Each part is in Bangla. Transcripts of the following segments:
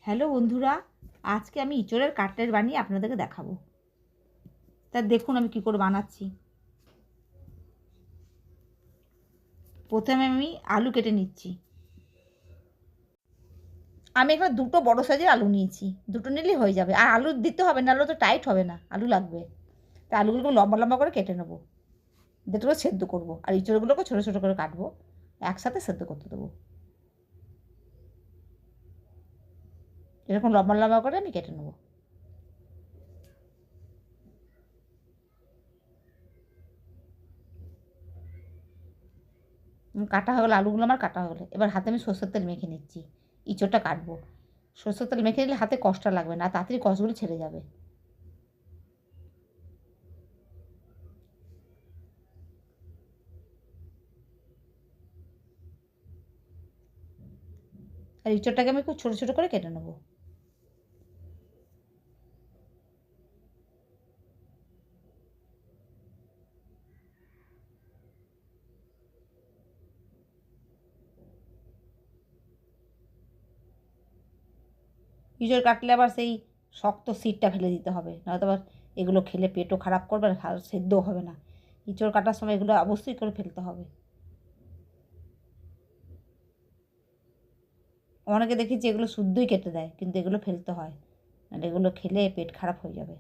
হ্যালো বন্ধুরা, আজকে আমি ইঁচড়ের কাটলেট বানিয়ে আপনাদেরকে দেখাবো। তা দেখুন আমি কি করে বানাচ্ছি। প্রথমে আমি আলু কেটে নিচ্ছি। আমি এখানে দুটো বড় সাইজের আলু নিয়েছি, দুটো নিলেই হয়ে যাবে। আর আলু দিতে হবে না, আলু তো টাইট হবে না, আলু লাগবে। তা আলুগুলোকে লম্বা লম্বা করে কেটে নেবো, দুটো সেদ্ধ করবো। আর ইঁচড়গুলোকে ছোটো ছোটো করে কাটবো, একসাথে সেদ্ধ করতে দেবো। এরকম লম্বা লম্বা করে আমি কেটে নেবো। কাটা হয়ে গেলো, আলুগুলো আমার কাটা হয়ে গেলো। এবার হাতে আমি সরষের তেল মেখে নিচ্ছি, ইঁচড়টা কাটবো। সরষের তেল মেখে নিলে হাতে কষ্ট লাগবে না, তাড়াতাড়ি কষগুলো ছেড়ে যাবে। আর ইঁচড়টাকে আমি খুব ছোটো ছোটো করে কেটে নেবো। ইঁচড় কাটলে আবার সেই শক্ত সিটটা ফেলে দিতে হবে, নয়তো আবার এগুলো খেলে পেটও খারাপ করবে আর সেদ্ধও হবে না। ইঁচড় কাটার সময় এগুলো অবশ্যই করে ফেলতে হবে। অনেকে দেখেছি এগুলো শুদ্ধই কেটে দেয়, কিন্তু এগুলো ফেলতে হয়, আর এগুলো খেলে পেট খারাপ হয়ে যাবে।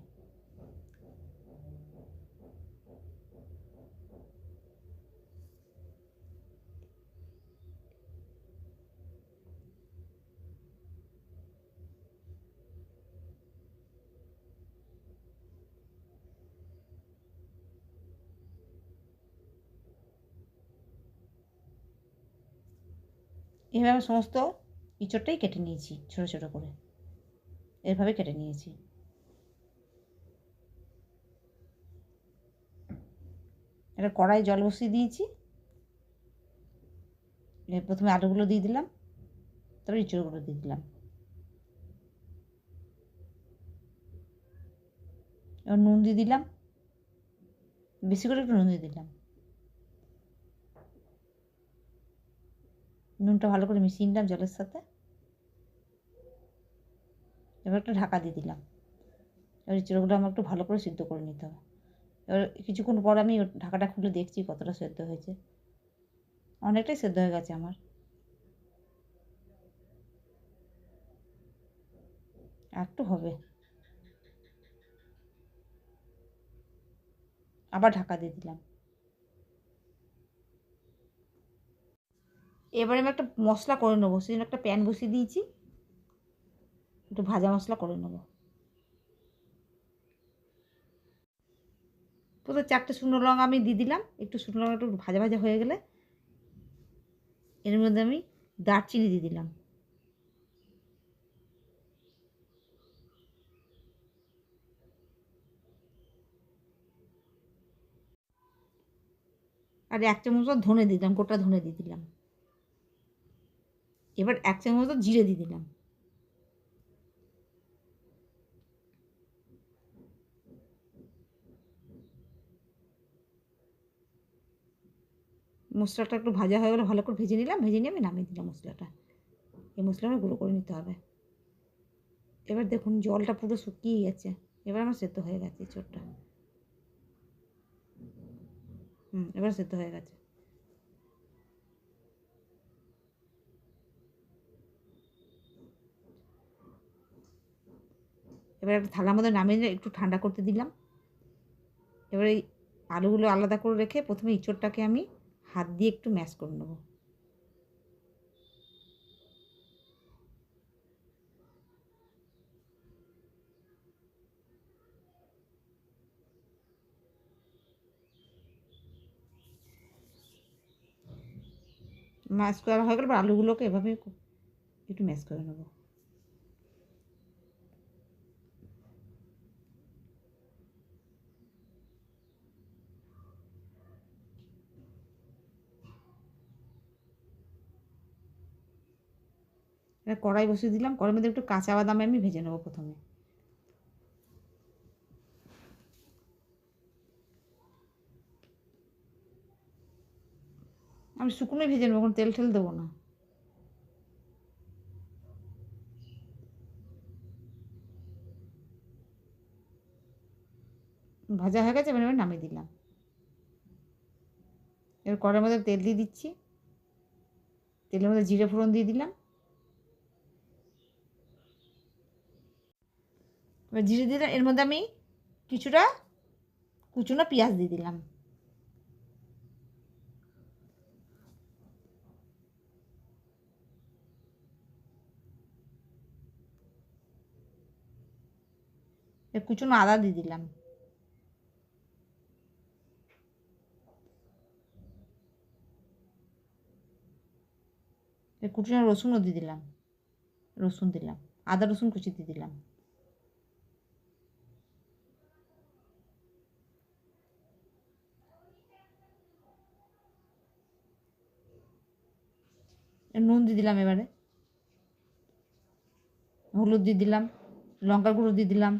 এভাবে আমি সমস্ত ইঁচড়টাই কেটে নিয়েছি ছোটো ছোটো করে, এভাবে কেটে নিয়েছি। একটা কড়াই জল বসিয়ে দিয়েছি। প্রথমে আলুগুলো দিয়ে দিলাম, তারপর ইঁচড়গুলো দিয়ে দিলাম। এবার নুন দিয়ে দিলাম, বেশি করে একটু নুন দিয়ে দিলাম। নুনটা ভালো করে মিশিয়ে নিলাম জলের সাথে। এবার একটু ঢাকা দিয়ে দিলাম। এবার ইঁচড়গুলো আমার একটু ভালো করে সিদ্ধ করে নিতে হবে। এবার কিছুক্ষণ পর আমি ঢাকাটা খুলে দেখছি কতটা সেদ্ধ হয়েছে। অনেকটাই সেদ্ধ হয়ে গেছে আমার, একটু হবে। আবার ঢাকা দিয়ে দিলাম। এবারে আমি একটা মশলা করে নেবো, সেই জন্য একটা প্যান বসিয়ে দিয়েছি, একটু ভাজা মশলা করে নেবো। প্রথমে 4টে শুকনো লঙ্কা আমি দিয়ে দিলাম। একটু শুকনো লঙ্কা একটু ভাজা ভাজা হয়ে গেলে এর মধ্যে আমি দারচিনি দিয়ে দিলাম। আর 1 চামচ মতো ধনে দিয়ে দিলাম, গোটা ধনে দিয়ে দিলাম। এবার 1 চামচ মতো জিরে দিয়ে দিলাম। মশলাটা একটু ভাজা হয়ে গেলে ভালো করে ভেজে নিলাম, ভেজে নিয়ে আমি নামিয়ে দিলাম মশলাটা। এই মশলাটা গুঁড়ো করে নিতে হবে। এবার দেখুন জলটা পুরো শুকিয়ে গেছে, এবার আমার সেদ্ধ হয়ে গেছে ইঁচড়টা। এবার সেদ্ধ হয়ে গেছে। এবার একটা থালার মধ্যে নামিয়ে একটু ঠান্ডা করতে দিলাম। এবার এই আলুগুলো আলাদা করে রেখে প্রথমে ইঁচড়টাকে আমি হাত দিয়ে একটু ম্যাশ করে নেবো। ম্যাশ করা হয়ে গেলে আলুগুলোকে এভাবে একটু ম্যাশ করে নেবো। এবার কড়াই বসিয়ে দিলাম, কড়াইয়ের মধ্যে একটু কাঁচা বাদাম আমি ভেজে নেবো প্রথমে। আমি শুকনোই ভেজে নেবো, কোনো তেল ঠেল দেবো না। ভাজা হয়ে গেছে, এবার নামিয়ে দিলাম। এবার কড়াইয়ের মধ্যে তেল দিয়ে দিচ্ছি, তেলের মধ্যে জিরে ফোড়ন দিয়ে দিলাম। এবার জিরে দিলাম, এর মধ্যে আমি কিছুটা কুচনো পেঁয়াজ দিয়ে দিলাম। কুচনো আদা দিয়ে দিলাম। কুচনো রসুনও দিয়ে দিলাম, রসুন দিলাম, আদা রসুন কুচি দিয়ে দিলাম। নুন দিয়ে দিলাম, এবারে হলুদ দিয়ে দিলাম, লঙ্কার গুঁড়ো দিয়ে দিলাম,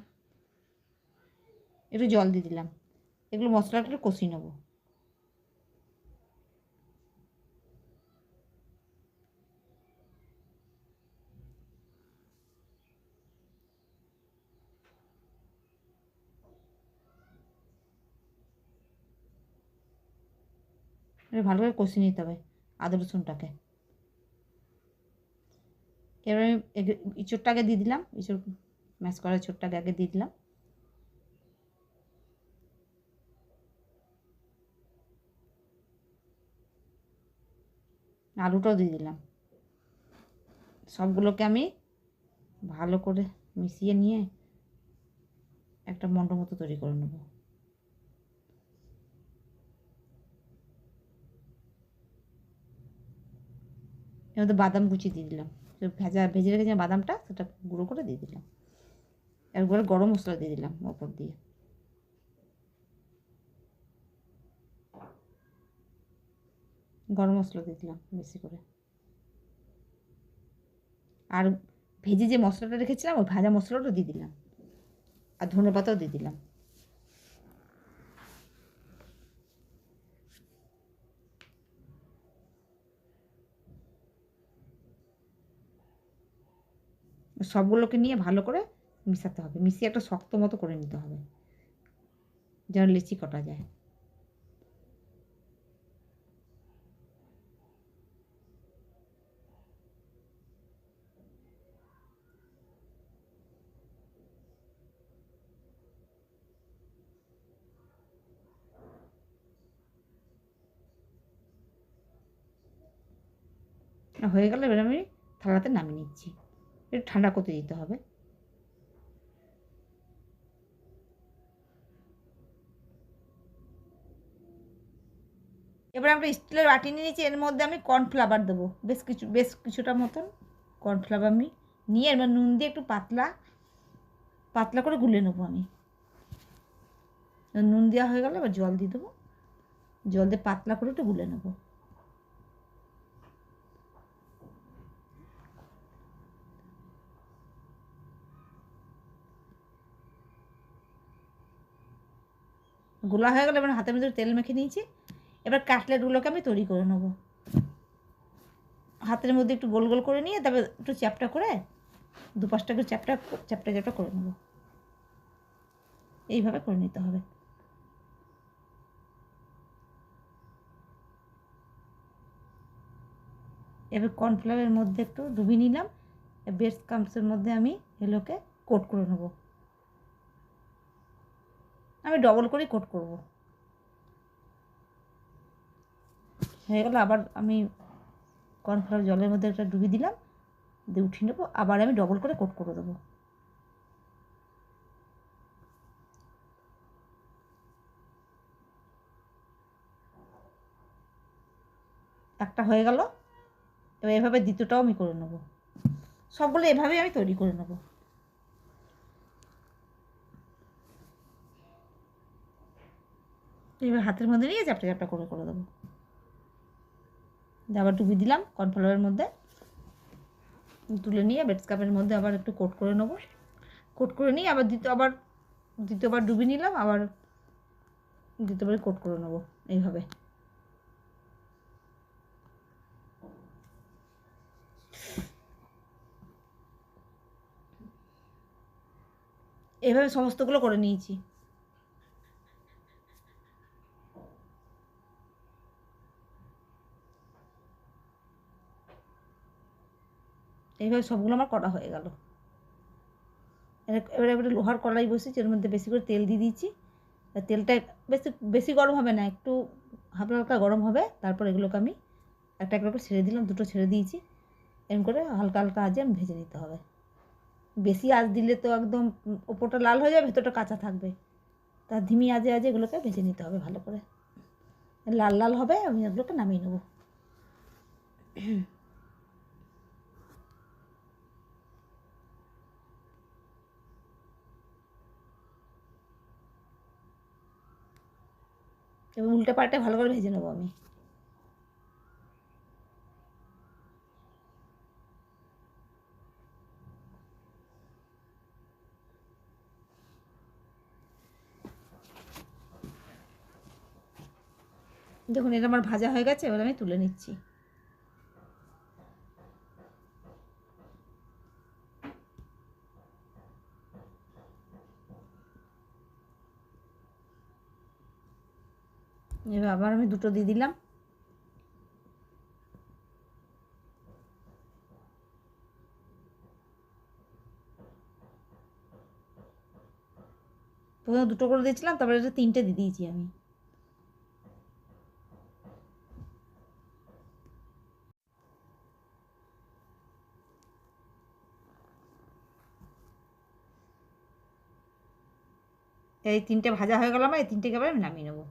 একটু জল দিয়ে দিলাম। এগুলো মশলাটা একটু কষিয়ে নেবো। ভালো করে কষিয়ে নিতে হবে আদা রসুনটাকে। এবার আমি ইঁচড়টা আগে দিয়ে দিলাম, ইঁচড় ম্যাশ করা ইঁচড়টাকে আগে দিয়ে দিলাম। আলুটাও দিয়ে দিলাম। সবগুলোকে আমি ভালো করে মিশিয়ে নিয়ে একটা মন্ড মতো তৈরি করে নেব। এর মধ্যে বাদাম কুচি দিয়ে দিলাম, ভেজে রেখেছি বাদামটা, সেটা গুঁড়ো করে দিয়ে দিলাম। একবারে গরম মশলা দিয়ে দিলাম ওপর দিয়ে। গরম মশলা দিয়ে দিলাম বেশি করে। আর ভেজে যে মশলাটা রেখেছিলাম ওই ভাজা মশলাটা দিয়ে দিলাম, আর ধনেপাতাও দিয়ে দিলাম। সবগুলোকে নিয়ে ভালো করে মিশাতে হবে, মিশিয়ে একটা শক্ত মতো করে নিতে হবে যেন লিচি কাটা যায়। হয়ে গেলে এবার আমি থালাতে নামিয়ে নিচ্ছি, একটু ঠান্ডা করতে দিতে হবে। এবার আমরা স্টিলের বাটি নিয়ে নিয়েছি, এর মধ্যে আমি কর্নফ্লাওয়ার দেবো, বেশ কিছুটা মতন কর্নফ্লাওয়ার আমি নিয়ে এবার নুন দিয়ে একটু পাতলা পাতলা করে গুলে নেবো আমি। নুন দেওয়া হয়ে গেলে এবার জল দিয়ে দেবো, জল দিয়ে পাতলা করে একটু গুলে নেবো। গোলা হয়ে গেলে এবার হাতের মধ্যে তেল মেখে নিয়েছি। এবার কাটলেটগুলোকে আমি তৈরি করে নেবো। হাতের মধ্যে একটু গোল গোল করে নিয়ে তারপর একটু চ্যাপটা করে দুপাশটা একটু চ্যাপটা চ্যাপটা চ্যাপটা করে নেবো। এইভাবে করে নিতে হবে। এবার কর্নফ্লাওয়ারের মধ্যে একটু ডুবিয়ে নিলাম, ব্রেড ক্রাম্বসের মধ্যে আমি এগুলোকে কোট করে নেবো। আমি ডবল করেই কোট করব। হয়ে গেল, আবার আমি কর্নফ্লাওয়ার জলের মধ্যে একটা ডুবিয়ে দিলাম, দিয়ে উঠিয়ে নেবো, আবার আমি ডবল করে কোট করে দেবো। একটা হয়ে গেল, এবার এভাবে দ্বিতীয়টাও আমি করে নেবো। সবগুলো এভাবেই আমি তৈরি করে নেবো। এবার হাতের মধ্যে নিয়ে চ্যাপটা চ্যাপটা করে করে দেবো। আবার ডুবিয়ে দিলাম কর্নফ্লাওয়ারের মধ্যে, তুলে নিয়ে ব্রেড কাপের মধ্যে আবার একটু কোট করে নেবো। কোট করে নিয়ে আবার দ্বিতীয়বার ডুবিয়ে নিলাম, আবার দ্বিতীয়বার কোট করে নেবো এইভাবে। এইভাবে সমস্তগুলো করে নিয়েছি। এইভাবে সবগুলো আমার করা হয়ে গেল। এবারে এবারে লোহার কড়াই বসিয়েছি, এর মধ্যে বেশি করে তেল দিয়ে দিয়েছি। তেলটা বেশি বেশি গরম হবে না, একটু হালকা হালকা গরম হবে। তারপর এগুলোকে আমি একটা একটা করে ছেড়ে দিলাম, দুটো ছেড়ে দিয়েছি। এরকম করে হালকা হালকা আঁচে আমি ভেজে নিতে হবে। বেশি আঁচ দিলে তো একদম ওপরটা লাল হয়ে যাবে, ভেতরটা কাঁচা থাকবে। তা ধিমি আঁচে আঁচে এগুলোকে ভেজে নিতে হবে ভালো করে। লাল লাল হবে, আমি এগুলোকে নামিয়ে নেবো। এবং উল্টে পাল্টে ভালো করে ভেজে নেবো আমি। দেখুন এটা আমার ভাজা হয়ে গেছে, এবার আমি তুলে নিচ্ছি। এবার আবার আমি দুটো দিয়ে দিলাম। প্রথমে দুটো করে দিয়েছিলাম, তারপরে এটা 3টে দিয়ে দিয়েছি আমি। এই 3টে ভাজা হয়ে গেল আমার, এই 3টেকে এবার আমি নামিয়ে নেবো।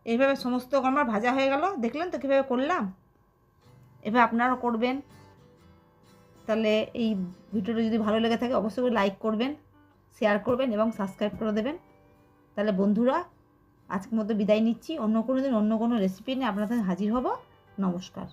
এইভাবে সমস্ত আমার ভাজা হয়ে গেল, দেখলেন তো কীভাবে করলাম। এভাবে আপনারাও করবেন। তাহলে এই ভিডিওটা যদি ভালো লেগে থাকে অবশ্যই লাইক করবেন, শেয়ার করবেন এবং সাবস্ক্রাইব করে দেবেন। তাহলে বন্ধুরা, আজকের মতো বিদায় নিচ্ছি। অন্য কোনো দিন অন্য কোনো রেসিপি নিয়ে আপনাদের হাজির হব। নমস্কার।